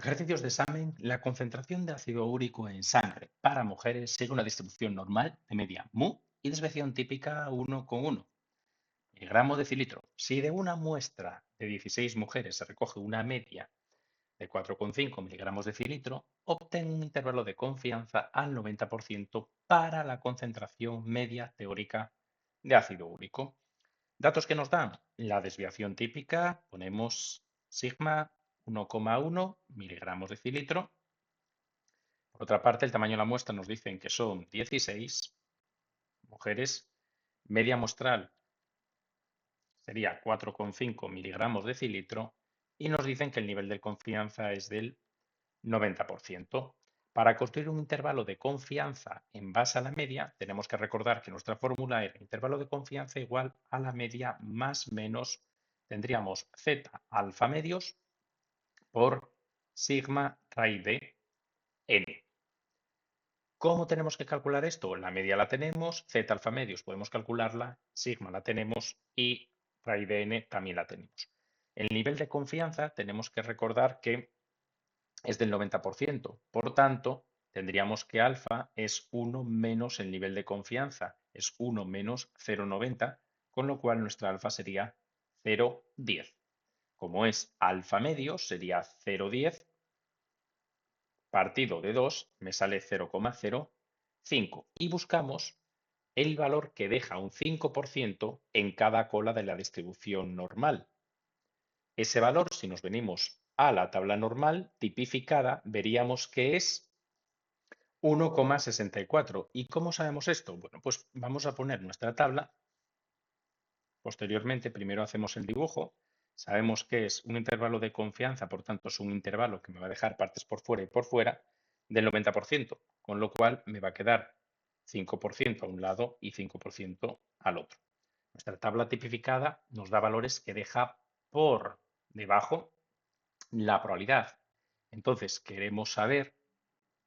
Ejercicios de examen. La concentración de ácido úrico en sangre para mujeres sigue una distribución normal de media mu y desviación típica 1,1 miligramos decilitro. Si de una muestra de 16 mujeres se recoge una media de 4,5 miligramos decilitro, obtén un intervalo de confianza al 90% para la concentración media teórica de ácido úrico. Datos que nos dan la desviación típica, ponemos sigma 1,1 miligramos decilitro. Por otra parte, el tamaño de la muestra nos dicen que son 16 mujeres. Media muestral sería 4,5 miligramos decilitro y nos dicen que el nivel de confianza es del 90%. Para construir un intervalo de confianza en base a la media, tenemos que recordar que nuestra fórmula era intervalo de confianza igual a la media más menos, tendríamos z alfa medios por sigma raíz de n. ¿Cómo tenemos que calcular esto? La media la tenemos, z alfa medios podemos calcularla, sigma la tenemos y raíz de n también la tenemos. El nivel de confianza tenemos que recordar que es del 90%. Por tanto, tendríamos que alfa es 1 menos el nivel de confianza, es 1 menos 0,90, con lo cual nuestra alfa sería 0,10. Como es alfa medio, sería 0,10 partido de 2, me sale 0,05. Y buscamos el valor que deja un 5% en cada cola de la distribución normal. Ese valor, si nos venimos a la tabla normal tipificada, veríamos que es 1,64. ¿Y cómo sabemos esto? Bueno, pues vamos a poner nuestra tabla. Posteriormente, primero hacemos el dibujo. Sabemos que es un intervalo de confianza, por tanto, es un intervalo que me va a dejar partes por fuera y por fuera del 90%, con lo cual me va a quedar 5% a un lado y 5% al otro. Nuestra tabla tipificada nos da valores que deja por debajo la probabilidad. Entonces, queremos saber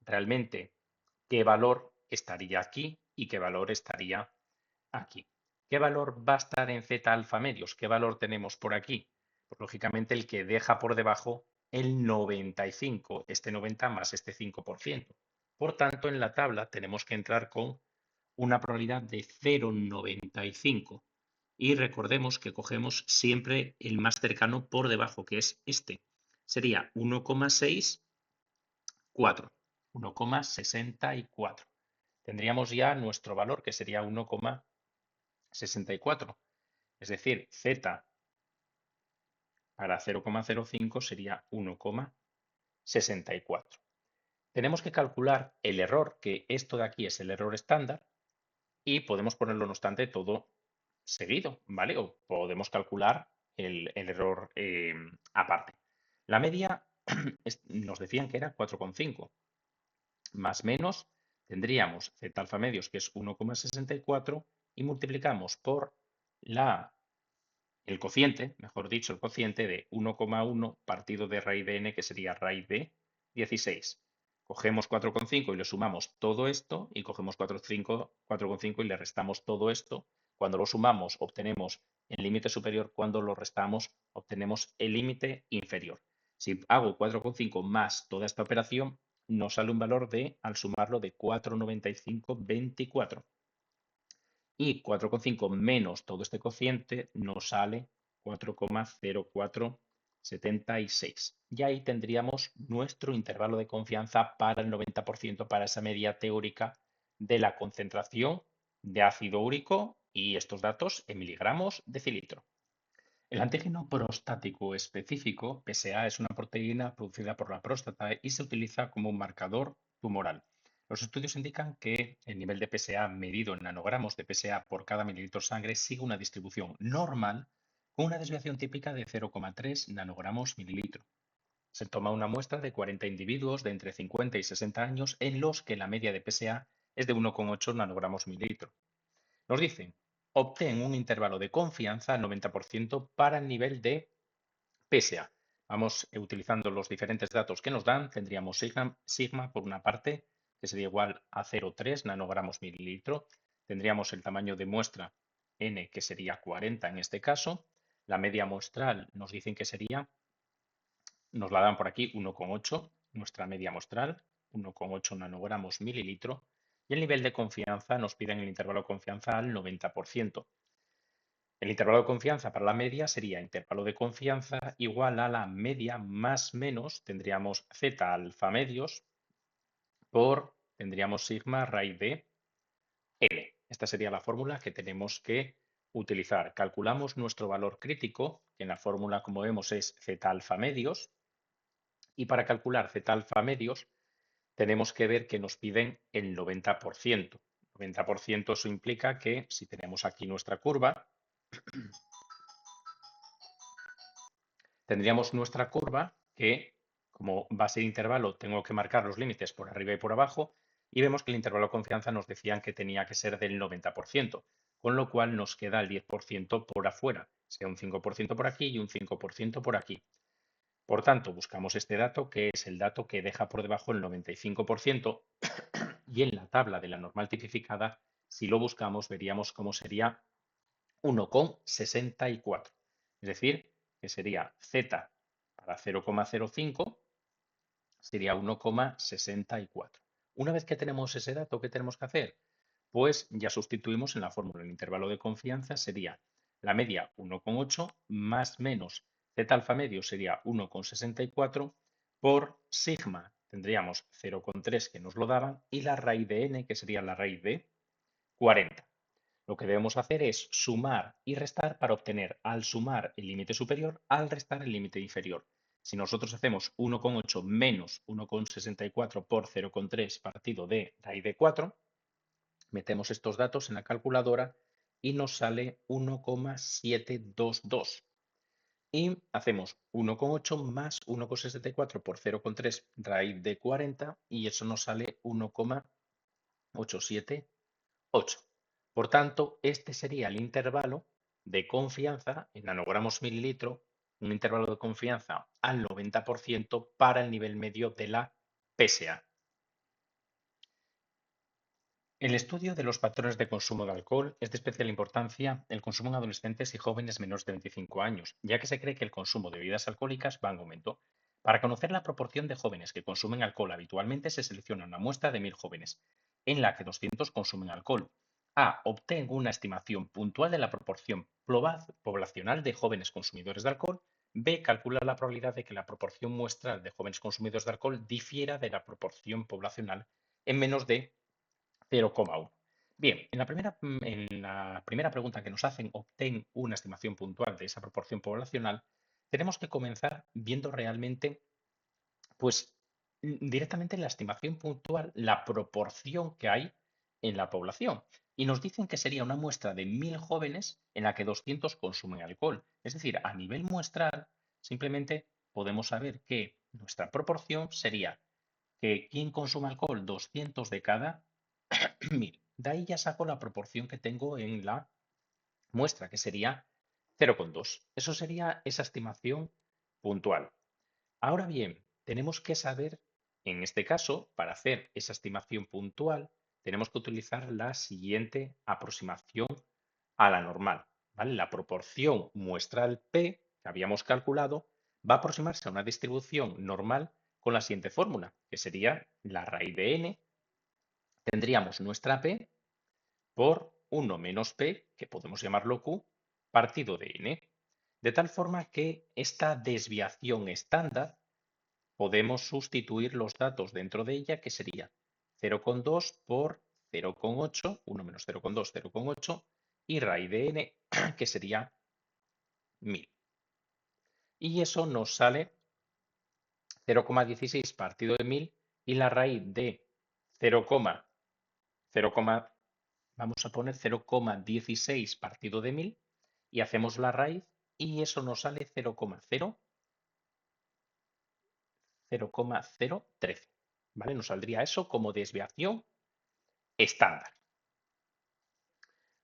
realmente qué valor estaría aquí y qué valor estaría aquí. ¿Qué valor va a estar en Z alfa medios? ¿Qué valor tenemos por aquí? Pues lógicamente el que deja por debajo el 95, este 90 más este 5%. Por tanto, en la tabla tenemos que entrar con una probabilidad de 0,95. Y recordemos que cogemos siempre el más cercano por debajo, que es este. Sería 1,64. 1,64. Tendríamos ya nuestro valor, que sería 1,64. Es decir, z para 0,05 sería 1,64. Tenemos que calcular el error, que esto de aquí es el error estándar, y podemos ponerlo, no obstante, todo seguido, ¿vale? O podemos calcular el error aparte. La media nos decían que era 4,5. Más menos tendríamos z alfa medios, que es 1,64, y multiplicamos por el cociente, mejor dicho, el cociente de 1,1 partido de raíz de n, que sería raíz de 16. Cogemos 4,5 y le sumamos todo esto, y cogemos 4,5 y le restamos todo esto. Cuando lo sumamos obtenemos el límite superior, cuando lo restamos obtenemos el límite inferior. Si hago 4,5 más toda esta operación, nos sale un valor de, al sumarlo, de 4,9524. Y 4,5 menos todo este cociente nos sale 4,0476. Y ahí tendríamos nuestro intervalo de confianza para el 90%, para esa media teórica de la concentración de ácido úrico, y estos datos en miligramos decilitro. El antígeno prostático específico, PSA, es una proteína producida por la próstata y se utiliza como un marcador tumoral. Los estudios indican que el nivel de PSA medido en nanogramos de PSA por cada mililitro de sangre sigue una distribución normal con una desviación típica de 0,3 nanogramos mililitro. Se toma una muestra de 40 individuos de entre 50 y 60 años en los que la media de PSA es de 1,8 nanogramos mililitro. Nos dicen, obtén un intervalo de confianza al 90% para el nivel de PSA. Vamos utilizando los diferentes datos que nos dan. Tendríamos sigma por una parte, que sería igual a 0,3 nanogramos mililitro. Tendríamos el tamaño de muestra n, que sería 40 en este caso. La media muestral nos dicen que sería nos la dan por aquí 1,8, nuestra media muestral, 1,8 nanogramos mililitro, y el nivel de confianza nos piden el intervalo de confianza al 90%. El intervalo de confianza para la media sería intervalo de confianza igual a la media más menos, tendríamos z alfa medios tendríamos sigma raíz de N. Esta sería la fórmula que tenemos que utilizar. Calculamos nuestro valor crítico, que en la fórmula, como vemos, es z alfa medios. Y para calcular z alfa medios, tenemos que ver que nos piden el 90%. 90% eso implica que si tenemos aquí nuestra curva, tendríamos nuestra curva que, como base de intervalo, tengo que marcar los límites por arriba y por abajo, y vemos que el intervalo de confianza nos decían que tenía que ser del 90%, con lo cual nos queda el 10% por afuera, sea un 5% por aquí y un 5% por aquí. Por tanto, buscamos este dato, que es el dato que deja por debajo el 95%, y en la tabla de la normal tipificada, si lo buscamos, veríamos cómo sería 1,64. Es decir, que sería z para 0,05 sería 1,64. Una vez que tenemos ese dato, ¿qué tenemos que hacer? Pues ya sustituimos en la fórmula. El intervalo de confianza sería la media 1,8 más menos z alfa medio sería 1,64 por sigma tendríamos 0,3 que nos lo daban y la raíz de n que sería la raíz de 40. Lo que debemos hacer es sumar y restar para obtener al sumar el límite superior al restar el límite inferior. Si nosotros hacemos 1,8 menos 1,64 por 0,3 partido de raíz de 4, metemos estos datos en la calculadora y nos sale 1,722. Y hacemos 1,8 más 1,64 por 0,3 raíz de 40 y eso nos sale 1,878. Por tanto, este sería el intervalo de confianza en nanogramos mililitro, un intervalo de confianza al 90% para el nivel medio de la PSA. El estudio de los patrones de consumo de alcohol es de especial importancia el consumo en adolescentes y jóvenes menores de 25 años, ya que se cree que el consumo de bebidas alcohólicas va en aumento. Para conocer la proporción de jóvenes que consumen alcohol habitualmente, se selecciona una muestra de 1.000 jóvenes, en la que 200 consumen alcohol. A. Obtengo una estimación puntual de la proporción poblacional de jóvenes consumidores de alcohol. B. Calcula la probabilidad de que la proporción muestral de jóvenes consumidores de alcohol difiera de la proporción poblacional en menos de 0,1. Bien, en la primera pregunta que nos hacen, obtén una estimación puntual de esa proporción poblacional, tenemos que comenzar viendo realmente, pues, directamente la estimación puntual, la proporción que hay en la población. Y nos dicen que sería una muestra de 1.000 jóvenes en la que 200 consumen alcohol. Es decir, a nivel muestral, simplemente podemos saber que nuestra proporción sería que quien consume alcohol, 200 de cada 1.000. De ahí ya saco la proporción que tengo en la muestra, que sería 0,2. Eso sería esa estimación puntual. Ahora bien, tenemos que saber, en este caso, para hacer esa estimación puntual, tenemos que utilizar la siguiente aproximación a la normal, ¿vale? La proporción muestral P que habíamos calculado va a aproximarse a una distribución normal con la siguiente fórmula, que sería la raíz de n. Tendríamos nuestra P por 1 menos P, que podemos llamarlo Q, partido de N. De tal forma que esta desviación estándar podemos sustituir los datos dentro de ella, que sería 0,2 por 0,8, 1 menos 0,2, 0,8, y raíz de N, que sería 1.000. Y eso nos sale 0,16 partido de 1.000 y la raíz de 0,0, vamos a poner 0,16 partido de 1.000 y hacemos la raíz y eso nos sale 0,013. ¿Vale? Nos saldría eso como desviación estándar.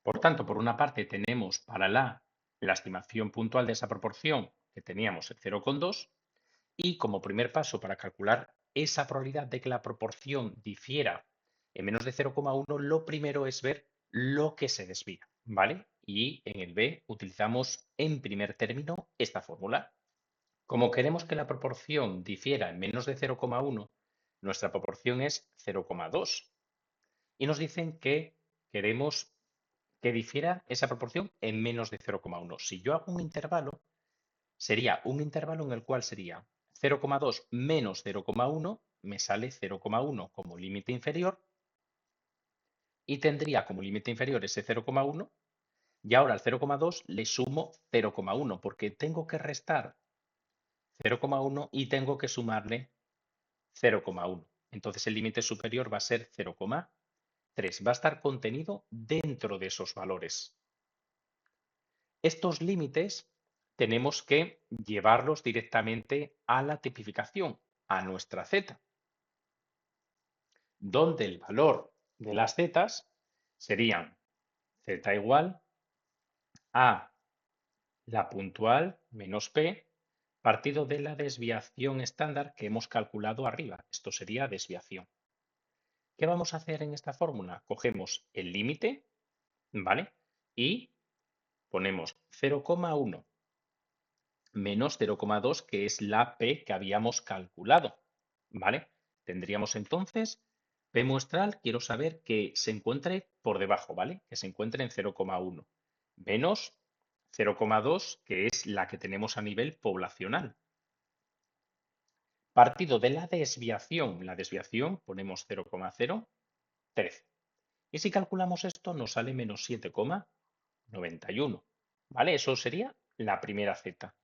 Por tanto, por una parte tenemos para la estimación puntual de esa proporción que teníamos el 0,2 y como primer paso para calcular esa probabilidad de que la proporción difiera en menos de 0,1, lo primero es ver lo que se desvía, ¿vale? Y en el B utilizamos en primer término esta fórmula. Como queremos que la proporción difiera en menos de 0,1, nuestra proporción es 0,2. Y nos dicen que queremos que difiera esa proporción en menos de 0,1. Si yo hago un intervalo, sería un intervalo en el cual sería 0,2 menos 0,1, me sale 0,1 como límite inferior y tendría como límite inferior ese 0,1 y ahora al 0,2 le sumo 0,1 porque tengo que restar 0,1 y tengo que sumarle 0,1. Entonces el límite superior va a ser 0,3. Va a estar contenido dentro de esos valores. Estos límites tenemos que llevarlos directamente a la tipificación, a nuestra z, donde el valor de las zetas serían z igual a la puntual menos p partido de la desviación estándar que hemos calculado arriba. Esto sería desviación. ¿Qué vamos a hacer en esta fórmula? Cogemos el límite, ¿vale? Y ponemos 0,1 menos 0,2, que es la P que habíamos calculado, ¿vale? Tendríamos entonces P muestral, quiero saber que se encuentre por debajo, ¿vale? Que se encuentre en 0,1 menos 0,2, que es la que tenemos a nivel poblacional. Partido de la desviación ponemos 0,013. Y si calculamos esto, nos sale menos 7,91, ¿vale? Eso sería la primera Z.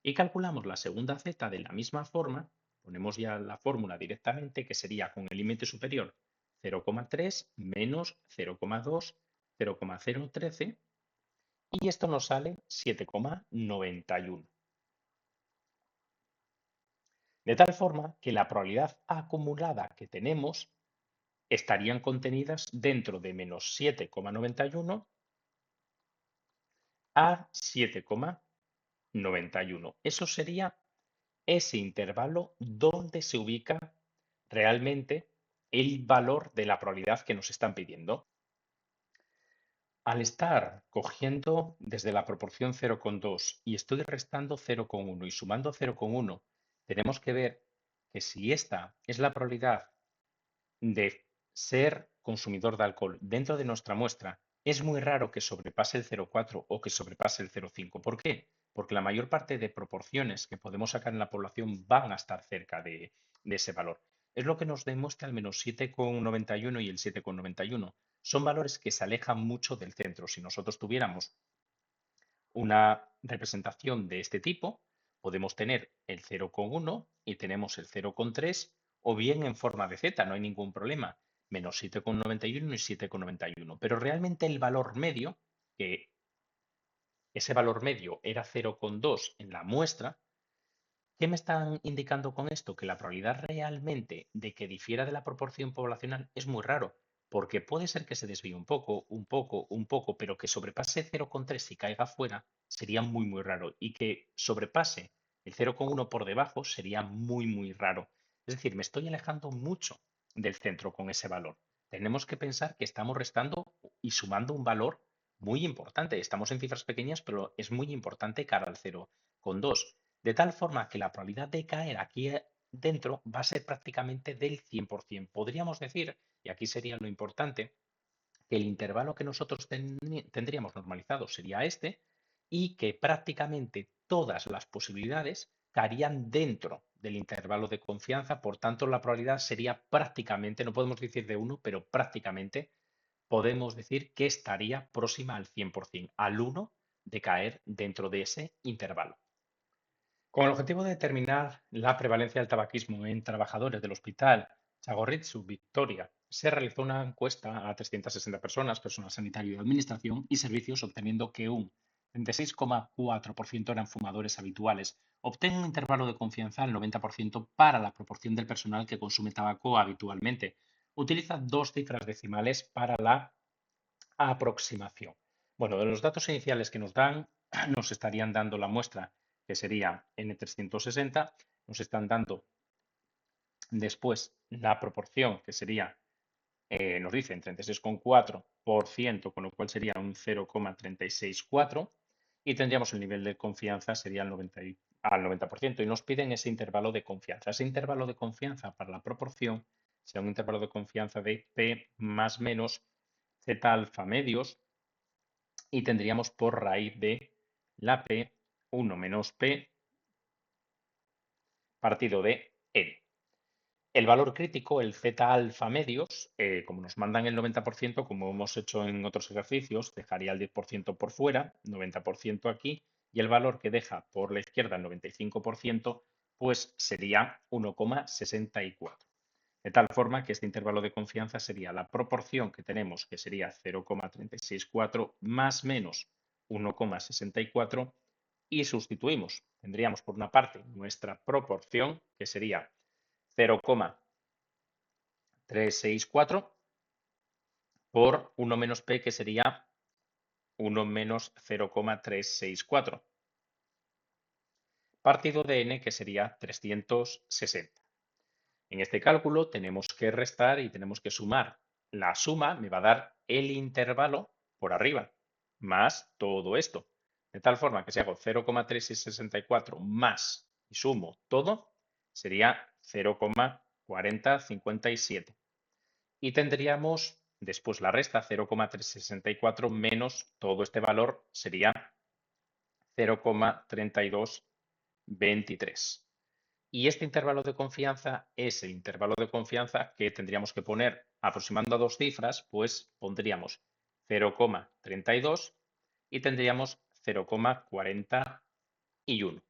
Y calculamos la segunda Z de la misma forma, ponemos ya la fórmula directamente, que sería con el límite superior 0,3 menos 0,2, 0,013, y esto nos sale 7,91. De tal forma que la probabilidad acumulada que tenemos estarían contenidas dentro de menos 7,91 a 7,91. Eso sería ese intervalo donde se ubica realmente el valor de la probabilidad que nos están pidiendo. Al estar cogiendo desde la proporción 0,2 y estoy restando 0,1 y sumando 0,1, tenemos que ver que si esta es la probabilidad de ser consumidor de alcohol dentro de nuestra muestra, es muy raro que sobrepase el 0,4 o que sobrepase el 0,5. ¿Por qué? Porque la mayor parte de proporciones que podemos sacar en la población van a estar cerca de ese valor. Es lo que nos demuestra el menos 7,91 y el 7,91. Son valores que se alejan mucho del centro. Si nosotros tuviéramos una representación de este tipo, podemos tener el 0,1 y tenemos el 0,3 o bien en forma de z, no hay ningún problema, menos 7,91 y 7,91. Pero realmente el valor medio, que ese valor medio era 0,2 en la muestra, ¿qué me están indicando con esto? Que la probabilidad realmente de que difiera de la proporción poblacional es muy raro, porque puede ser que se desvíe un poco, un poco, un poco, pero que sobrepase 0,3 y caiga fuera sería muy, muy raro. Y que sobrepase el 0,1 por debajo sería muy, muy raro. Es decir, me estoy alejando mucho del centro con ese valor. Tenemos que pensar que estamos restando y sumando un valor muy importante. Estamos en cifras pequeñas, pero es muy importante cara al 0,2. De tal forma que la probabilidad de caer aquí dentro va a ser prácticamente del 100%. Podríamos decir, y aquí sería lo importante, que el intervalo que nosotros tendríamos normalizado sería este y que prácticamente todas las posibilidades caerían dentro del intervalo de confianza. Por tanto, la probabilidad sería prácticamente, no podemos decir de 1, pero prácticamente podemos decir que estaría próxima al 100%, al 1 de caer dentro de ese intervalo. Con el objetivo de determinar la prevalencia del tabaquismo en trabajadores del Hospital Txagorritxu Victoria, se realizó una encuesta a 360 personas, personal sanitario y administración y servicios, obteniendo que un 36,4% eran fumadores habituales. Obtengo un intervalo de confianza al 90% para la proporción del personal que consume tabaco habitualmente. Utiliza dos cifras decimales para la aproximación. Bueno, de los datos iniciales que nos dan, nos estarían dando la muestra que sería N360, nos están dando después la proporción que sería, nos dicen 36,4%, con lo cual sería un 0,364 y tendríamos el nivel de confianza sería el al 90% y nos piden ese intervalo de confianza. Ese intervalo de confianza para la proporción será un intervalo de confianza de P más menos Z alfa medios y tendríamos por raíz de la P 1 menos P partido de N. El valor crítico, el Z alfa medios, como nos mandan el 90%, como hemos hecho en otros ejercicios, dejaría el 10% por fuera, 90% aquí, y el valor que deja por la izquierda el 95%, pues sería 1,64. De tal forma que este intervalo de confianza sería la proporción que tenemos, que sería 0,364 más menos 1,64, y sustituimos. Tendríamos por una parte nuestra proporción, que sería 0,364 por 1 menos P, que sería 1 menos 0,364, partido de N, que sería 360. En este cálculo tenemos que restar y tenemos que sumar. La suma me va a dar el intervalo por arriba, más todo esto. De tal forma que si hago 0,364 más y sumo todo, sería 0,4057. Y tendríamos después la resta 0,364 menos todo este valor sería 0,3223. Y este intervalo de confianza es el intervalo de confianza que tendríamos que poner aproximando a dos cifras, pues pondríamos 0,32 y tendríamos 0,41.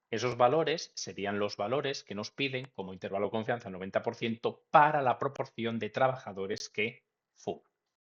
Esos valores serían los valores que nos piden como intervalo de confianza 90% para la proporción de trabajadores que fuman.